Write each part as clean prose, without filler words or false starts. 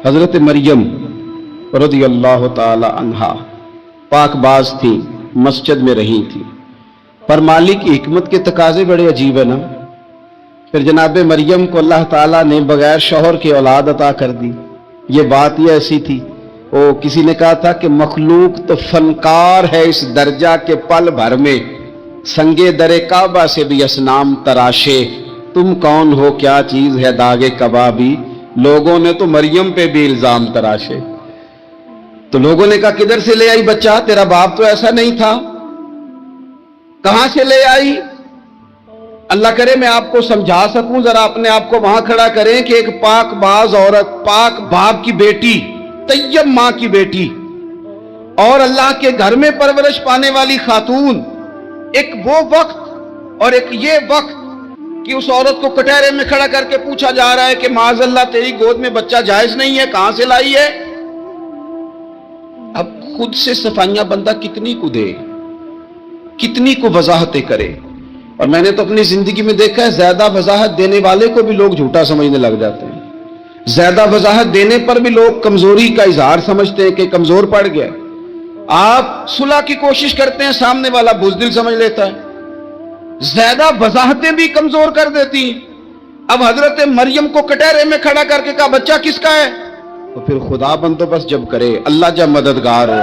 حضرت مریم رضی اللہ تعالی عنہا پاک باز تھی، مسجد میں رہی تھی، پر مالک کی حکمت کے تقاضے بڑے عجیب ہیں نا۔ پھر جناب مریم کو اللہ تعالیٰ نے بغیر شوہر کے اولاد عطا کر دی۔ یہ بات یہ ایسی تھی، کسی نے کہا تھا کہ مخلوق تو فنکار ہے اس درجہ کے پل بھر میں سنگے در کعبہ سے بھی اصنام تراشے، تم کون ہو کیا چیز ہے داغ کبابی، لوگوں نے تو مریم پہ بھی الزام تراشے۔ تو لوگوں نے کہا کدھر سے لے آئی بچہ، تیرا باپ تو ایسا نہیں تھا، کہاں سے لے آئی؟ اللہ کرے میں آپ کو سمجھا سکوں، ذرا اپنے آپ کو وہاں کھڑا کریں کہ ایک پاک باز عورت، پاک باپ کی بیٹی، طیب ماں کی بیٹی اور اللہ کے گھر میں پرورش پانے والی خاتون، ایک وہ وقت اور ایک یہ وقت کہ اس عورت کو کٹہرے میں کھڑا کر کے پوچھا جا رہا ہے کہ معاذ اللہ تیری گود میں بچہ جائز نہیں ہے، کہاں سے لائی ہے؟ اب خود سے صفائیاں بندہ کتنی کو دے، کتنی کو وضاحتیں کرے۔ اور میں نے تو اپنی زندگی میں دیکھا ہے زیادہ وضاحت دینے والے کو بھی لوگ جھوٹا سمجھنے لگ جاتے ہیں، زیادہ وضاحت دینے پر بھی لوگ کمزوری کا اظہار سمجھتے ہیں کہ کمزور پڑ گیا۔ آپ صلح کی کوشش کرتے ہیں، سامنے والا بزدل سمجھ لیتا ہے، زیادہ وضاحتیں بھی کمزور کر دیتی ہیں۔ اب حضرت مریم کو کٹہرے میں کھڑا کر کے کہا بچہ کس کا ہے؟ تو پھر خدا بندوبست جب کرے، اللہ جب مددگار ہو،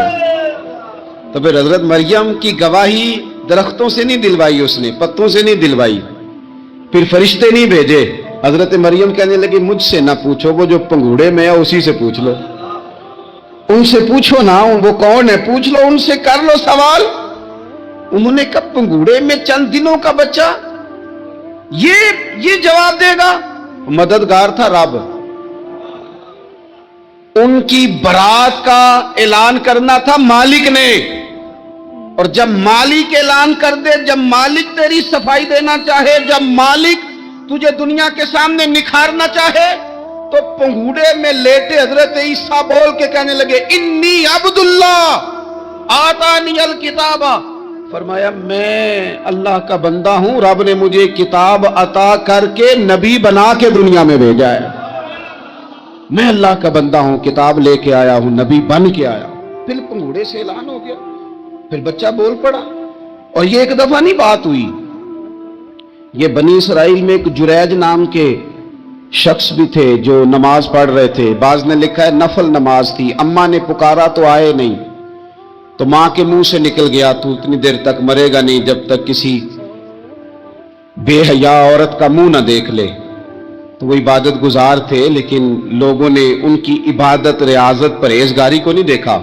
تو پھر حضرت مریم کی گواہی درختوں سے نہیں دلوائی، اس نے پتوں سے نہیں دلوائی، پھر فرشتے نہیں بھیجے۔ حضرت مریم کہنے لگی مجھ سے نہ پوچھو، وہ جو پنگوڑے میں ہے اسی سے پوچھ لو، ان سے پوچھو نا، وہ کون ہے پوچھ لو، ان سے کر لو سوال۔ انہوں نے کہا پنگوڑے میں چند دنوں کا بچہ یہ جواب دے گا؟ مددگار تھا رب، ان کی برات کا اعلان کرنا تھا مالک نے، اور جب مالک اعلان کر دے، جب مالک تیری صفائی دینا چاہے، جب مالک تجھے دنیا کے سامنے نکھارنا چاہے، تو پنگوڑے میں لیٹے حضرت عیسیٰ بول کے کہنے لگے انی عبداللہ آتانی الکتاب، فرمایا میں اللہ کا بندہ ہوں، رب نے مجھے کتاب عطا کر کے نبی بنا کے دنیا میں بھیجا ہے، میں اللہ کا بندہ ہوں، کتاب لے کے آیا ہوں، نبی بن کے آیا ہوں۔ پھر پنگوڑے سے اعلان ہو گیا، پھر بچہ بول پڑا۔ اور یہ ایک دفعہ نہیں بات ہوئی، یہ بنی اسرائیل میں ایک جریج نام کے شخص بھی تھے جو نماز پڑھ رہے تھے، بعض نے لکھا ہے نفل نماز تھی، اماں نے پکارا تو آئے نہیں، تو ماں کے منہ سے نکل گیا تو اتنی دیر تک مرے گا نہیں جب تک کسی بے حیا عورت کا منہ نہ دیکھ لے۔ تو وہ عبادت گزار تھے، لیکن لوگوں نے ان کی عبادت، ریاضت، پرہیزگاری کو نہیں دیکھا،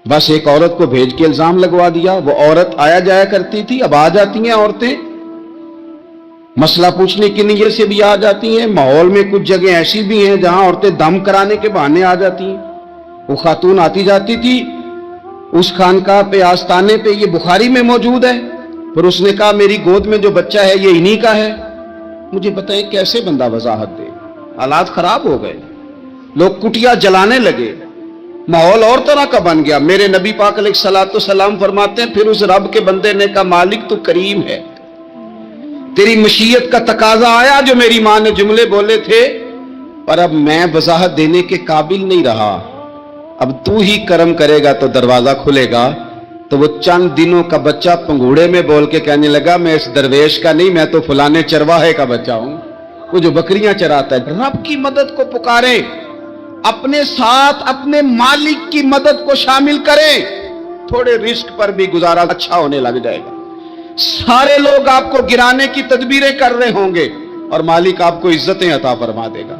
بس ایک عورت کو بھیج کے الزام لگوا دیا۔ وہ عورت آیا جایا کرتی تھی، اب آ جاتی ہیں عورتیں، مسئلہ پوچھنے کی نیت سے بھی آ جاتی ہیں، ماحول میں کچھ جگہ ایسی بھی ہیں جہاں عورتیں دم کرانے کے بہانے آ جاتی ہیں۔ وہ خاتون آتی جاتی تھی اس خانقاہ پہ، آستانے پہ، یہ بخاری میں موجود ہے، پھر اس نے کہا میری گود میں جو بچہ ہے یہ انہی کا ہے۔ مجھے بتائیں کیسے بندہ وضاحت دے؟ حالات خراب ہو گئے، لوگ کٹیا جلانے لگے، ماحول اور طرح کا بن گیا۔ میرے نبی پاک علیہ الصلوۃ والسلام فرماتے ہیں پھر اس رب کے بندے نے کہا مالک تو کریم ہے، تیری مشیت کا تقاضا آیا جو میری ماں نے جملے بولے تھے، پر اب میں وضاحت دینے کے قابل نہیں رہا، اب تو ہی کرم کرے گا تو دروازہ کھلے گا۔ تو وہ چند دنوں کا بچہ پنگوڑے میں بول کے کہنے لگا میں اس درویش کا نہیں، میں تو فلانے چرواہے کا بچہ ہوں، وہ جو بکریاں چراتا ہے۔ رب کی مدد کو پکارے، اپنے ساتھ اپنے مالک کی مدد کو شامل کریں، تھوڑے رزق پر بھی گزارا اچھا ہونے لگ جائے گا۔ سارے لوگ آپ کو گرانے کی تدبیریں کر رہے ہوں گے اور مالک آپ کو عزتیں عطا فرما دے گا،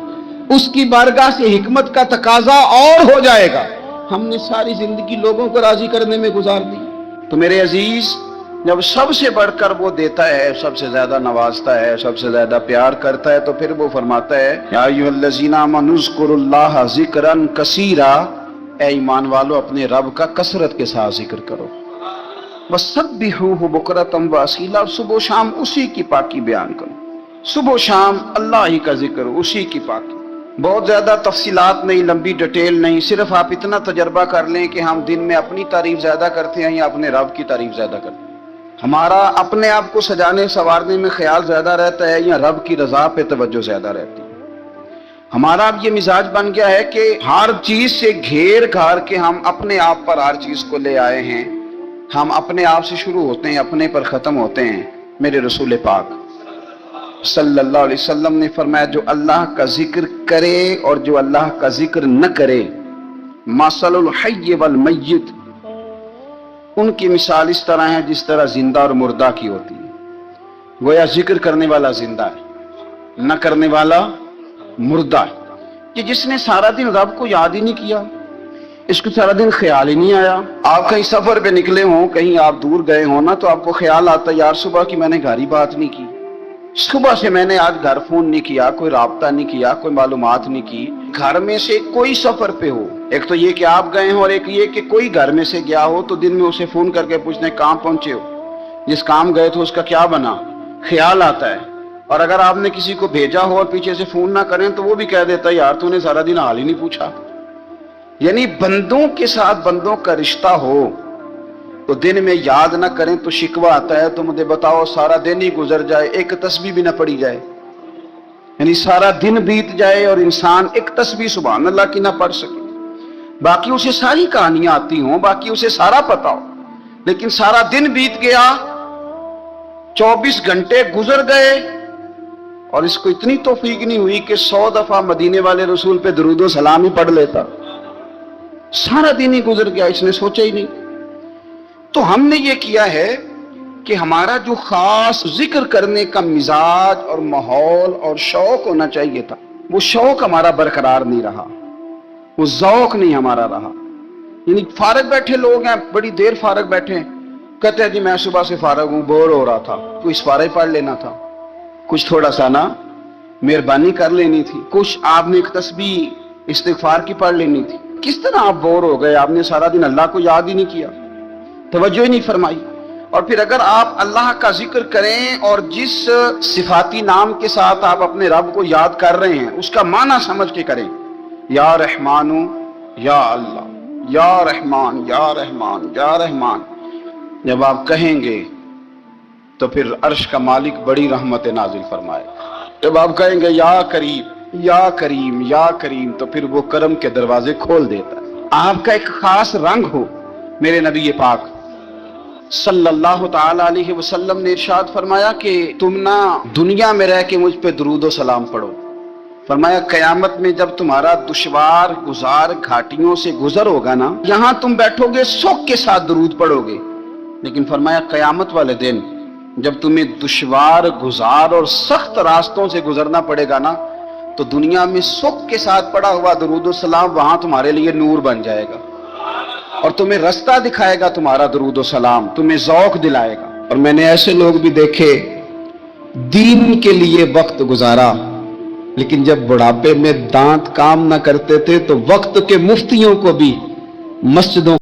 اس کی بارگاہ سے حکمت کا تقاضا اور ہو جائے گا۔ ہم نے ساری زندگی لوگوں کو راضی کرنے میں گزار دی۔ تو میرے عزیز، جب سب سے بڑھ کر وہ دیتا ہے، سب سے زیادہ نوازتا ہے، سب سے زیادہ پیار کرتا ہے، تو پھر وہ فرماتا ہے یا ایھا الذین آمنوا اذکروا اللہ ذکرا کثیرا، اے ایمان والو اپنے رب کا کثرت کے ساتھ ذکر کرو، وسبحوہ بکرۃ واصیلا، صبح و شام اسی کی پاکی بیان کرو، صبح و شام اللہ ہی کا ذکر، اسی کی پاکی۔ بہت زیادہ تفصیلات نہیں، لمبی ڈیٹیل نہیں، صرف آپ اتنا تجربہ کر لیں کہ ہم دن میں اپنی تعریف زیادہ کرتے ہیں یا اپنے رب کی تعریف زیادہ کرتے ہیں، ہمارا اپنے آپ کو سجانے سنوارنے میں خیال زیادہ رہتا ہے یا رب کی رضا پہ توجہ زیادہ رہتی ہے۔ ہمارا اب یہ مزاج بن گیا ہے کہ ہر چیز سے گھیر گھار کے ہم اپنے آپ پر ہر چیز کو لے آئے ہیں. ہم اپنے آپ سے شروع ہوتے ہیں، اپنے پر ختم ہوتے ہیں. میرے رسول پاک صلی اللہ علیہ وسلم نے فرمایا جو اللہ کا ذکر کرے اور جو اللہ کا ذکر نہ کرے، مثل الحی والمیت، ان کی مثال اس طرح ہے جس طرح زندہ اور مردہ کی ہوتی ہے. گویا ذکر کرنے والا زندہ ہے، نہ کرنے والا مردہ ہے. کہ جس نے سارا دن رب کو یاد ہی نہیں کیا، اس کو سارا دن خیال ہی نہیں آیا. آپ کہیں سفر پہ نکلے ہوں، کہیں آپ دور گئے ہوں نا، تو آپ کو خیال آتا یار صبح کی میں نے گھر ہی بات نہیں کی، صبح سے میں نے آج گھر فون نہیں کیا، کوئی رابطہ نہیں کیا، کوئی معلومات نہیں کی. گھر میں سے کوئی سفر پہ ہو، ایک تو یہ کہ آپ گئے ہوں اور ایک یہ کہ کوئی گھر میں سے گیا ہو، تو دن میں اسے فون کر کے پوچھنے کہاں پہنچے ہو، جس کام گئے تو اس کا کیا بنا، خیال آتا ہے. اور اگر آپ نے کسی کو بھیجا ہو اور پیچھے سے فون نہ کریں تو وہ بھی کہہ دیتا ہے یار تو نے سارا دن حال ہی نہیں پوچھا. یعنی بندوں کے ساتھ بندوں کا رشتہ ہو تو دن میں یاد نہ کریں تو شکوہ آتا ہے. تو مجھے بتاؤ سارا دن ہی گزر جائے، ایک تسبیح بھی نہ پڑھی جائے، یعنی سارا دن بیت جائے اور انسان ایک تسبیح سبحان اللہ کی نہ پڑھ سکے. باقی اسے ساری کہانیاں آتی ہوں، باقی اسے سارا پتا ہو، لیکن سارا دن بیت گیا، 24 گھنٹے گزر گئے اور اس کو اتنی توفیق نہیں ہوئی کہ 100 دفعہ مدینے والے رسول پہ درود و سلام ہی پڑھ لیتا. سارا دن ہی گزر گیا، اس نے سوچا ہی نہیں. تو ہم نے یہ کیا ہے کہ ہمارا جو خاص ذکر کرنے کا مزاج اور ماحول اور شوق ہونا چاہیے تھا، وہ شوق ہمارا برقرار نہیں رہا، وہ ذوق نہیں ہمارا رہا. یعنی فارغ بیٹھے لوگ ہیں، بڑی دیر فارغ بیٹھے ہیں، کہتے ہیں جی میں صبح سے فارغ ہوں، بور ہو رہا تھا، تو اس پارے پڑھ لینا تھا، کچھ تھوڑا سا نا مہربانی کر لینی تھی، کچھ آپ نے ایک تسبیح استغفار کی پڑھ لینی تھی. کس طرح آپ بور ہو گئے؟ آپ نے سارا دن اللہ کو یاد ہی نہیں کیا، توجہ ہی نہیں فرمائی. اور پھر اگر آپ اللہ کا ذکر کریں اور جس صفاتی نام کے ساتھ آپ اپنے رب کو یاد کر رہے ہیں اس کا معنی سمجھ کے کریں، یا رحمانو یا اللہ، یا رحمان یا رحمان یا رحمان، جب آپ کہیں گے تو پھر عرش کا مالک بڑی رحمت نازل فرمائے. جب آپ کہیں گے یا کریم یا کریم یا کریم، تو پھر وہ کرم کے دروازے کھول دیتا ہے. آپ کا ایک خاص رنگ ہو. میرے نبی پاک صلی اللہ تعالی علیہ وسلم نے ارشاد فرمایا کہ تم نہ دنیا میں رہ کے مجھ پہ درود و سلام پڑھو. فرمایا قیامت میں جب تمہارا دشوار گزار گھاٹیوں سے گزر ہوگا نا، یہاں تم بیٹھو گے سوگ کے ساتھ درود پڑھو گے، لیکن فرمایا قیامت والے دن جب تمہیں دشوار گزار اور سخت راستوں سے گزرنا پڑے گا نا، تو دنیا میں سکھ کے ساتھ پڑا ہوا درود و سلام وہاں تمہارے لیے نور بن جائے گا اور تمہیں رستہ دکھائے گا. تمہارا درود و سلام تمہیں ذوق دلائے گا. اور میں نے ایسے لوگ بھی دیکھے دین کے لیے وقت گزارا، لیکن جب بڑھاپے میں دانت کام نہ کرتے تھے تو وقت کے مفتیوں کو بھی مسجدوں